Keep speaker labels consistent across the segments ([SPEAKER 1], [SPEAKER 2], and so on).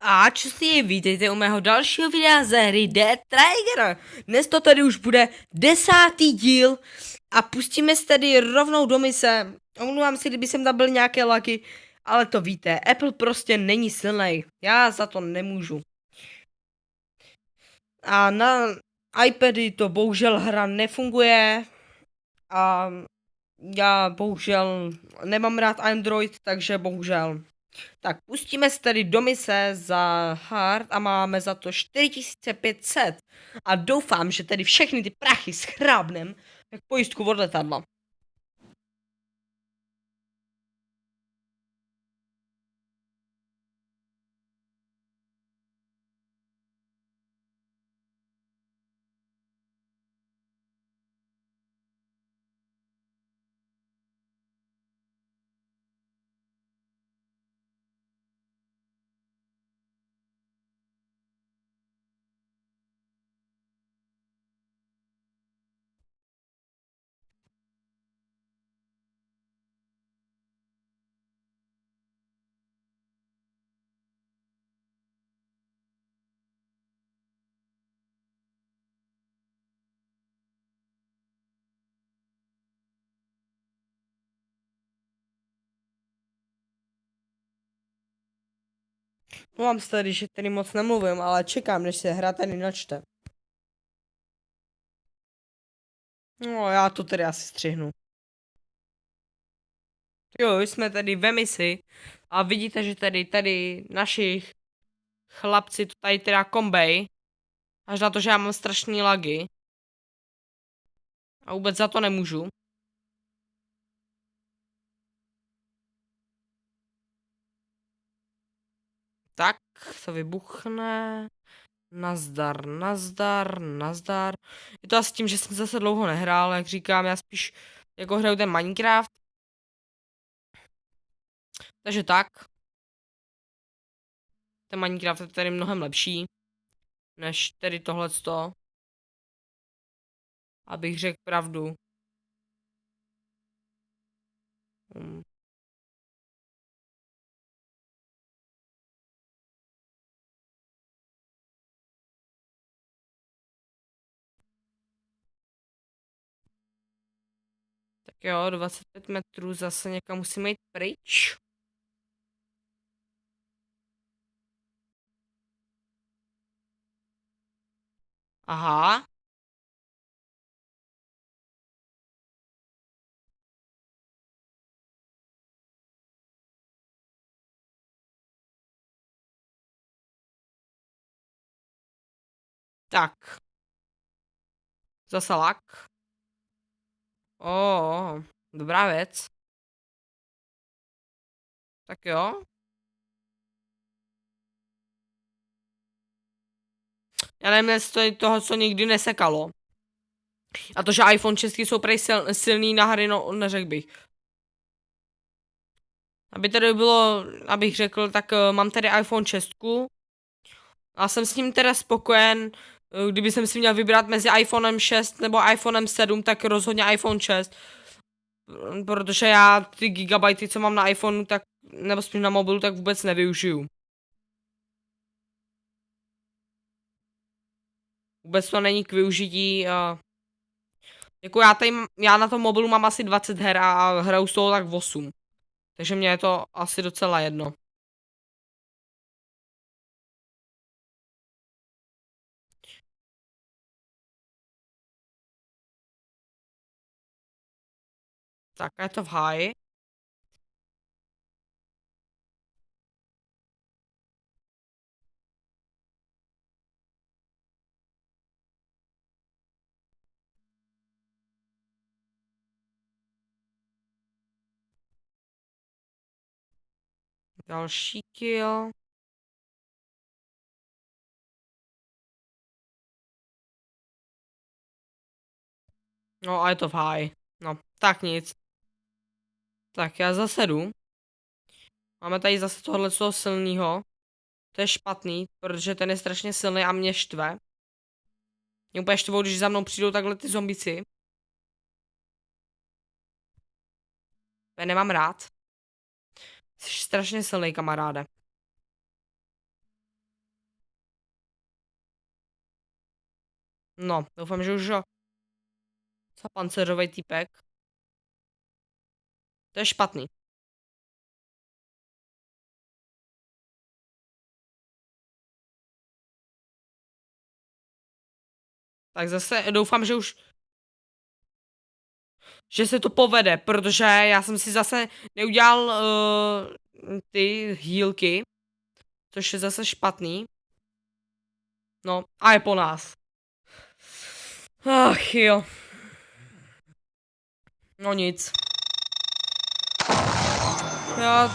[SPEAKER 1] A čustě vítejte u mého dalšího videa ze hry Dead Trigger. Dnes to tady už bude 10. díl a pustíme se tedy rovnou do mise. Omlouvám si, kdyby jsem tam byl nějaké lagy, ale to víte, Apple prostě není silnej. Já za to nemůžu. A na iPady to bohužel hra nefunguje a já bohužel nemám rád Android, takže bohužel. Tak pustíme se tedy do mise za hard a máme za to 4500 a doufám, že tedy všechny ty prachy schrábnem jak pojistku od letadla. Mám se tady, že tady moc nemluvím, ale čekám, než se hra tady načte. No, já to tedy asi střihnu. Jo, jsme tady ve misi a vidíte, že tady naši chlapci to tady teda kombej. Až na to, že já mám strašný lagy. A vůbec za to nemůžu. Tak, to vybuchne. Nazdar, nazdar, nazdar. Je to asi tím, že jsem zase dlouho nehrál, jak říkám, já spíš jako hraju ten Minecraft. Takže tak. Ten Minecraft je tady mnohem lepší, než tedy tohleto. Abych řekl pravdu. Hmm. Tak jo, 25 metrů zase někam musíme jít pryč. Aha. Tak. Zase lak. Dobrá věc. Tak jo. Já nevím, jestli to toho, co nikdy nesekalo. A to, že iPhone 6 jsou prej silný na hry, no neřekl bych. Aby tady bylo, abych řekl, tak mám tady iPhone 6. A jsem s ním teda spokojen. Kdyby jsem si měl vybrat mezi iPhonem 6 nebo iPhonem 7, tak rozhodně iPhone 6. Protože já ty gigabajty, co mám na iPhoneu, tak, nebo spíš na mobilu, tak vůbec nevyužiju. Vůbec to není k využití. Jako já na tom mobilu mám asi 20 her a hraju z toho tak 8. Takže mě je to asi docela jedno. Tak je to v háji. Další kill. No a je to v háji. No, tak nic. Tak já zase jdu. Máme tady zase tohle toho silného. To je špatný, protože ten je strašně silný a mě štve. Mě úplně štvou, když za mnou přijdou takhle ty zombici. Já nemám rád. Jsi strašně silný, kamaráde. No, doufám, že už ho... Zapancerovej týpek. To je špatný. Tak zase doufám, že už... Že se to povede, protože já jsem si zase neudělal ty healky. Což je zase špatný. No, a je po nás. Ach jo. No nic. Já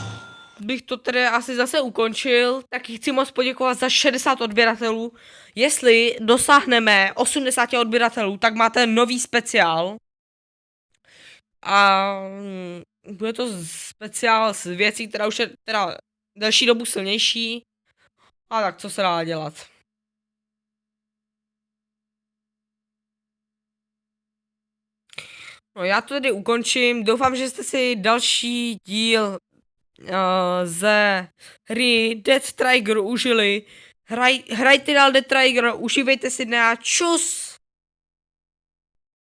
[SPEAKER 1] bych to tedy asi zase ukončil, tak chci moc poděkovat za 60 odběratelů. Jestli dosáhneme 80 odběratelů, tak máte nový speciál. A bude to speciál s věcí, která už je teda delší dobu silnější. A tak co se dá dělat. No já to tedy ukončím, doufám, že jste si další díl ze hry Death Trigger užili. Hrajte dál Death Trigger, užívejte si dne a čus!